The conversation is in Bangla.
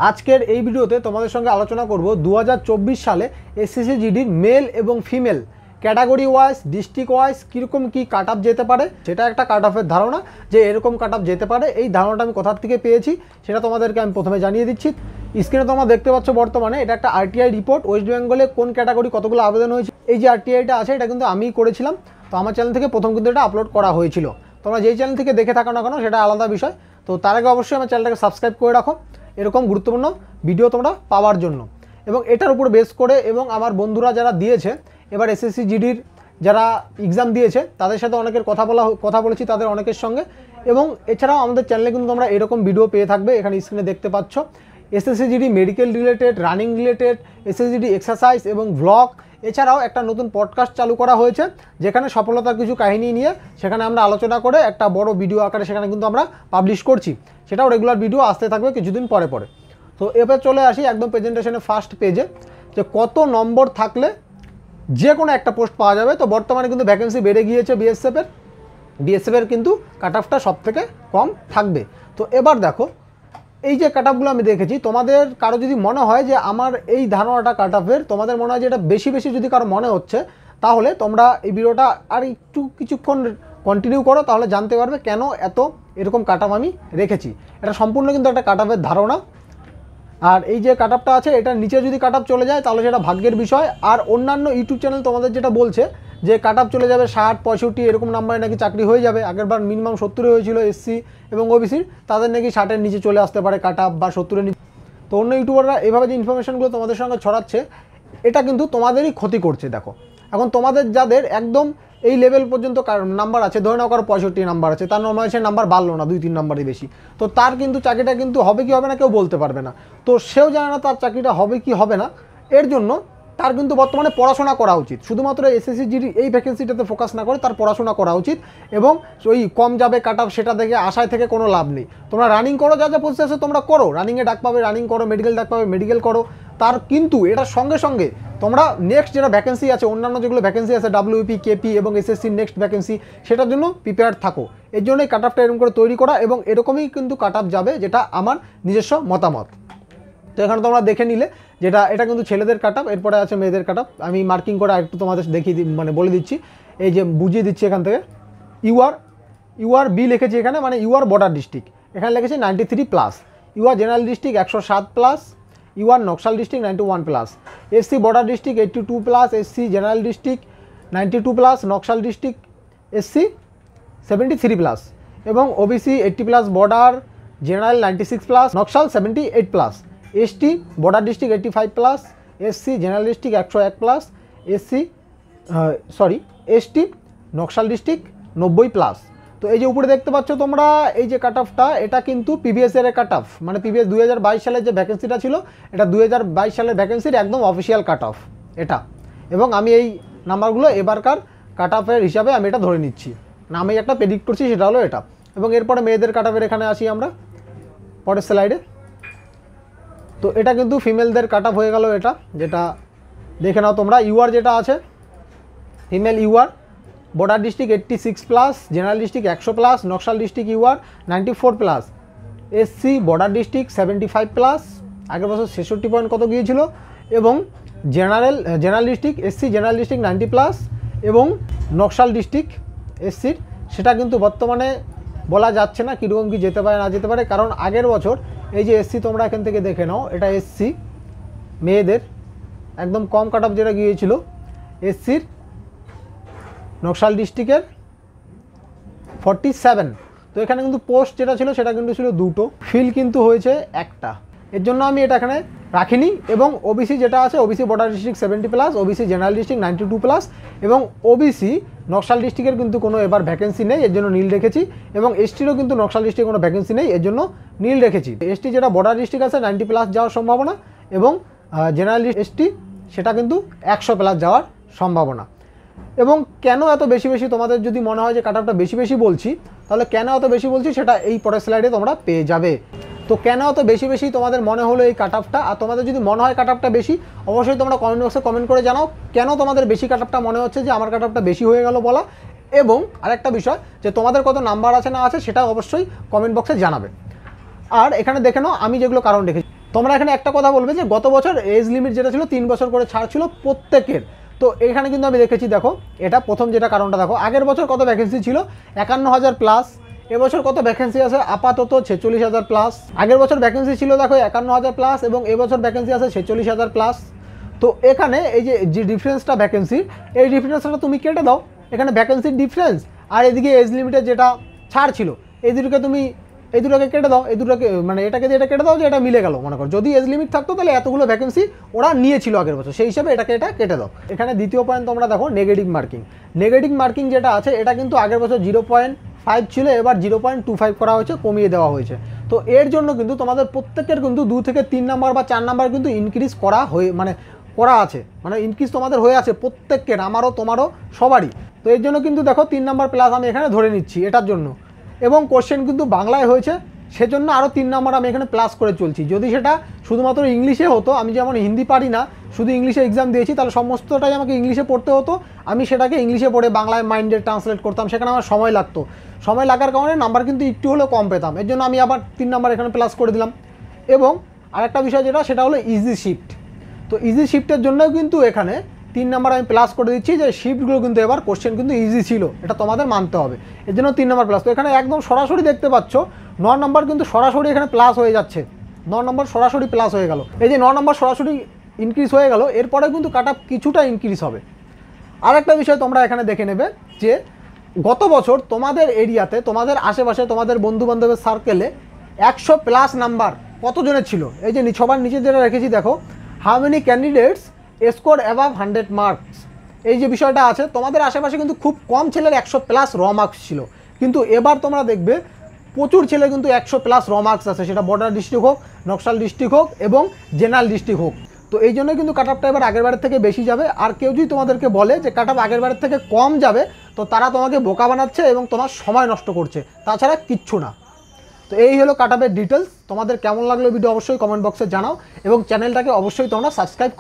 আজকের এই ভিডিওতে তোমাদের সঙ্গে আলোচনা করব 2024 সালে এসএসসি জিডির মেল এবং female category wise district wise কীরকম কী কাট অফ যেতে পারে, সেটা একটা কাট অফের ধারণা যে এরকম কাট অফ যেতে পারে। এই ধারণাটা আমি কোথার থেকে পেয়েছি সেটা তোমাদেরকে আমি প্রথমে জানিয়ে দিচ্ছি। স্ক্রিনে তোমরা দেখতে পাচ্ছ বর্তমানে এটা একটা আরটিআই রিপোর্ট, ওয়েস্ট বেঙ্গলে কোন ক্যাটাগরি কতগুলো আবেদন হয়েছে। এই যে আরটিআইটা আছে এটা কিন্তু আমিই করেছিলাম, তো আমার চ্যানেল থেকে প্রথম কিন্তু এটা আপলোড করা হয়েছিল। তোমরা যেই চ্যানেল থেকে দেখে থাকো না কেন সেটা আলাদা বিষয়। তো তার আগে অবশ্যই আমার চ্যানেলটাকে সাবস্ক্রাইব করে রাখো এরকম গুরুত্বপূর্ণ ভিডিও তোমরা পাওয়ার জন্য। এবং এটার উপর বেস করে এবং আমার বন্ধুরা যারা দিয়েছে এবার এসএসসি জিডির যারা এক্সাম দিয়েছে তাদের সাথে অনেকের কথা বলেছি, তাদের অনেকের সঙ্গে। এবং এছাড়াও আমাদের চ্যানেলে কিন্তু তোমরা এরকম ভিডিও পেয়ে থাকবে, এখানে স্ক্রিনে দেখতে পাচ্ছ SSC GD medical related, running related, SSC GD exercise এবং ব্লগ। এছাড়াও একটা নতুন পডকাস্ট চালু করা হয়েছে যেখানে সফলতার কিছু কাহিনী নিয়ে সেখানে আমরা আলোচনা করে একটা বড় ভিডিও আকারে সেখানে কিন্তু আমরা পাবলিশ করছি, সেটাও রেগুলার ভিডিও আসতে থাকবে কিছুদিন পরে পরে। তো এবার চলে আসি একদম প্রেজেন্টেশনের ফার্স্ট পেজে, যে কত নম্বর থাকলে যে কোনো একটা পোস্ট পাওয়া যাবে। তো বর্তমানে কিন্তু ভ্যাকেন্সি বেড়ে গিয়েছে বিএসএফের কিন্তু কাট অফটা সব থেকে কম থাকবে। তো এবার দেখো এই যে কাট অফগুলো আমি দেখেছি, তোমাদের কারো যদি মনে হয় যে আমার এই ধারণাটা কাট অফের, তোমাদের মনে হয় যে এটা বেশি যদি কারো মনে হচ্ছে, তাহলে তোমরা এই ভিডিওটা আর কিছুক্ষণ কন্টিনিউ করো, তাহলে জানতে পারবে কেন এরকম কাট অফ আমি রেখেছি। এটা সম্পূর্ণ কিন্তু একটা কাট অফের ধারণা। আর এই যে কাট অফটা আছে এটার নিচে যদি কাট অফ চলে যায় তাহলে সেটা ভাগ্যের বিষয়। আর অন্যান্য ইউটিউব চ্যানেল তোমাদের যেটা বলছে যে কাট অফ চলে যাবে 60, 65 এরকম নাম্বারে নাকি চাকরি হয়ে যাবে, আগেরবার মিনিমাম 70 হয়েছিল এসসি এবং ওবিসির, তাদের নাকি 60-এর নিচে চলে আসতে পারে কাট অফ বা 70-এর নিচে। তো অন্য ইউটিউবাররা এভাবে যে ইনফরমেশনগুলো তোমাদের সঙ্গে ছড়াচ্ছে এটা কিন্তু তোমাদেরই ক্ষতি করছে। দেখো এখন তোমাদের যাদের একদম এই লেভেল পর্যন্ত নাম্বার আছে, ধরে নাও কারো 65 নাম্বার আছে, তার নর্মালাইজেশন নাম্বার বাড়লো না, 2-3 নাম্বারই বেশি, তো তার কিন্তু চাকরিটা কিন্তু হবে কি হবে না কেউ বলতে পারবে না। তো সেও জানে না তার চাকরিটা হবে কি হবে না, এর জন্য তার কিন্তু বর্তমানে পড়াশোনা করা উচিত। শুধুমাত্র এসএসসি জিডি এই ভ্যাকেন্সিটাতে ফোকাস না করে তার পড়াশোনা করা উচিত। এবং ওই কম যাবে কাট অফ সেটা থেকে আশায় থেকে কোনো লাভ নেই। তোমরা রানিং করো, যা পোস্ট আছে তোমরা করো, রানিংয়ে ডাক পাবে রানিং করো, মেডিকেল ডাক পাবে মেডিকেল করো। তার কিন্তু এটার সঙ্গে সঙ্গে তোমরা নেক্সট যেটা ভ্যাকেন্সি আছে, অন্যান্য যেগুলো ভ্যাকেন্সি আছে ডাব্লিউপি, কেপি এবং এসএসসির নেক্সট ভ্যাকেন্সি, সেটার জন্য প্রিপেয়ার থাকো। এর জন্যই কাট অফটা এরকম করে তৈরি করা এবং এরকমই কিন্তু কাট অফ যাবে, যেটা আমার নিজস্ব মতামত। তো এখানে তোমরা দেখে নিলে এটা কিন্তু ছেলেদের কাট অফ, এরপরে আছে মেয়েদের কাট অফ। আমি মার্কিং করে একটু তোমাদের দেখিয়ে বলে দিচ্ছি, এই যে বুঝিয়ে দিচ্ছি। এখান থেকে ইউআর বি লিখেছি এখানে, মানে ইউআর বর্ডার ডিস্ট্রিক্ট, এখানে লিখেছি 93+, UR general district 107+, UR Naxal district 91+, SC border district 82+, SC general district 92+, Naxal district SC 73+, এবং OBC 80+, border general 96+, Naxal 78+, ST border district 85+, SC general district 101+, ST Naxal district 90+। তো এই যে উপরে দেখতে পাচ্ছ তোমরা এই যে কাট অফটা, এটা কিন্তু প্রিভিয়াস ইয়ারের কাট অফ, মানে প্রিভিয়াস 2022 সালের যে ভ্যাকেন্সিটা ছিল এটা 2022 সালের ভ্যাকেন্সির একদম অফিসিয়াল কাট অফ এটা। এবং আমি এই নাম্বারগুলো এবারকার কাট অফের হিসাবে আমি এটা ধরে নিচ্ছি, না আমি একটা প্রেডিক্ট করছি সেটা হলো এটা। এবং এরপরে মেয়েদের কাট অফের এখানে আসি আমরা পরের স্লাইডে। তো এটা কিন্তু ফিমেলদের কাট অফ হয়ে গেল, এটা যেটা দেখে নাও তোমরা। ইউআর যেটা আছে female UR border district 86+, general district 100+, Naxal district UR 94+, SC border district 75+, আগের বছর 66 পয়েন্ট কত গিয়েছিল, এবং general district SC general district 90+, এবং নকশাল ডিস্ট্রিক্ট এসসির সেটা কিন্তু বর্তমানে বলা যাচ্ছে না কীরকম কী যেতে পারে না যেতে পারে, কারণ আগের বছর এই যে এসসি তোমরা এখান থেকে দেখে নাও, এটা এসসি মেয়েদের একদম কম কাট অফ যেটা গিয়েছিল এসসির নকশাল ডিস্ট্রিক্টের 47। তো এখানে কিন্তু পোস্ট যেটা ছিল সেটা কিন্তু ছিল 2টো, ফিল কিন্তু হয়েছে একটা, এর জন্য আমি এটা এখানে রাখিনি। এবং ওবিসি যেটা আছে OBC border district 70+, OBC general district 92+, এবং ওবিসি নকশাল ডিস্ট্রিক্টের কিন্তু কোনো এবার ভ্যাকেন্সি নেই, এর জন্য নীল রেখেছি। এবং এসটিরও কিন্তু নকশাল ডিস্ট্রিক্টে কোনো ভ্যাকেন্সি নেই, এর জন্য নীল রেখেছি। এসটি যেটা বর্ডার ডিস্ট্রিক্ট আছে 90+ যাওয়ার সম্ভাবনা, এবং জেনারেল এসটি সেটা কিন্তু 100+ যাওয়ার সম্ভাবনা। এবং কেন এত বেশি তোমাদের যদি মনে হয় যে কাট অফটা বেশি বলছি, তাহলে কেন এত বেশি বলছি সেটা এই পরের স্লাইডে তোমরা পেয়ে যাবে। তো কেন এত বেশি তোমাদের মনে হলো এই কাট অফটা, আর তোমাদের যদি মনে হয় কাট অফটা বেশি, অবশ্যই তোমরা কমেন্ট বক্সে কমেন্ট করে জানাও কেন তোমাদের বেশি কাট অফটা মনে হচ্ছে, যে আমার কাট অফটা বেশি হয়ে গেল বলা। এবং আরেকটা বিষয় যে তোমাদের কত নাম্বার আছে না আছে সেটা অবশ্যই কমেন্ট বক্সে জানাবে। আর এখানে দেখে নাও আমি যেগুলো কারণ রেখেছি, তোমরা এখানে একটা কথা বলবে যে গত বছর এজ লিমিট যেটা ছিল 3 বছর করে ছাড় ছিল প্রত্যেকের। তো এখানে কিন্তু আমি দেখেছি, দেখো এটা প্রথম যেটা কারণটা দেখো, আগের বছর কত ভ্যাকেন্সি ছিল 51,000 প্লাস, এবছর কত ভ্যাকেন্সি আছে আপাতত 46,000 প্লাস। আগের বছর ভ্যাকেন্সি ছিল দেখো 51,000 প্লাস এবং এবছর ভ্যাকেন্সি আছে 46,000 প্লাস। তো এখানে এই যে ডিফারেন্সটা ভ্যাকেন্সির, এই ডিফারেন্সটা তুমি কেটে দাও, এখানে ভ্যাকেন্সির ডিফারেন্স আর এদিকে এজ লিমিটের যেটা ছাড় ছিল, এই দুটোকে তুমি এই দুটোকে কেটে দাও, এই দুটোকে মানে এটাকে দিয়ে এটা কেটে দাও যে এটা মিলে গেল। মনে করো যদি এজ লিমিট থাকতো তাহলে এতগুলো ভ্যাকেন্সি ওরা নিয়েছিল আগের বছর, সেই হিসাবে এটা কেটে দাও। এখানে দ্বিতীয় পয়েন্ট তোমরা দেখো নেগেটিভ মার্কিং। নেগেটিভ মার্কিং যেটা আছে এটা কিন্তু আগের বছর 0.5 ছিল, এবার 0.25 করা হয়েছে, কমিয়ে দেওয়া হয়েছে। তো এর জন্য কিন্তু তোমাদের প্রত্যেকের কিন্তু 2 থেকে 3 নাম্বার বা 4 নাম্বার কিন্তু ইনক্রিজ করা আছে, মানে ইনক্রিজ তোমাদের হয়ে আছে প্রত্যেকের, আমারও তোমারও সবারই। তো এর জন্য কিন্তু দেখো 3 নাম্বার প্লাস আমি এখানে ধরে নিচ্ছি এটার জন্য, এবং কোশ্চেন কিন্তু বাংলায় হয়েছে, সেজন্য আরও 3 নাম্বার আমি এখানে প্লাস করে চলছি। যদি সেটা শুধুমাত্র ইংলিশে হতো, আমি যেমন হিন্দি পারি না, শুধু ইংলিশে এক্সাম দিয়েছি, তাহলে সমস্তটাই আমাকে ইংলিশে পড়তে হতো, আমি সেটাকে ইংলিশে পড়ে বাংলায় মাইন্ডে ট্রান্সলেট করতাম, সেখানে আমার সময় লাগতো। সময় লাগার কারণে নাম্বার কিন্তু একটু হলেও কম পেতাম, এর জন্য আমি আবার 3 নাম্বার এখানে প্লাস করে দিলাম। এবং আরেকটা বিষয় যেটা, সেটা হলো ইজি শিফট। তো ইজি শিফটের জন্যও কিন্তু এখানে 3 নাম্বার আমি প্লাস করে দিচ্ছি, যে শিফটগুলো কিন্তু এবার কোশ্চেন কিন্তু ইজি ছিল, এটা তোমাদের মানতে হবে, এর জন্য 3 নাম্বার প্লাস। তো এখানে একদম সরাসরি দেখতে পাচ্ছ 9 নাম্বার কিন্তু সরাসরি এখানে প্লাস হয়ে যাচ্ছে, 9 নম্বর সরাসরি প্লাস হয়ে গেল। এই যে 9 নম্বর সরাসরি ইনক্রিজ হয়ে গেল, এরপরে কিন্তু কাট আপ কিছুটা ইনক্রিজ হবে। আর একটা বিষয় তোমরা এখানে দেখে নেবে যে গত বছর তোমাদের এরিয়াতে, তোমাদের আশেপাশে, তোমাদের বন্ধুবান্ধবের সার্কেলে 100 প্লাস নাম্বার কতজনের ছিল। এই যে সবার নিচে যেটা রেখেছি দেখো, how many candidates score above 100 marks. এই যে বিষয়টা আছে, তোমাদের আশেপাশে কিন্তু খুব কম ছেলের 100 প্লাস র মার্কস ছিল, কিন্তু এবার তোমরা দেখবে প্রচুর ছেলে কিন্তু 100 প্লাস র মার্কস আছে, সেটা বর্ডার ডিস্ট্রিক্ট হোক, নকশাল ডিস্ট্রিক্ট হোক এবং জেনারেল ডিস্ট্রিক্ট হোক। তো এই জন্য কিন্তু কাট আপটা এবার আগের বারের থেকে বেশি যাবে। আর কেউ যদি তোমাদেরকে বলে যে কাট আপ আগের বারের থেকে কম যাবে, তো তারা তোমাকে বোকা বানাচ্ছে এবং তোমার সময় নষ্ট করছে, তাছাড়া কিচ্ছু না। তো এই হলো কাট আপের ডিটেলস। তোমাদের কেমন লাগলো ভিডিও অবশ্যই কমেন্ট বক্সে জানাও এবং চ্যানেলটাকে অবশ্যই তোমরা সাবস্ক্রাইব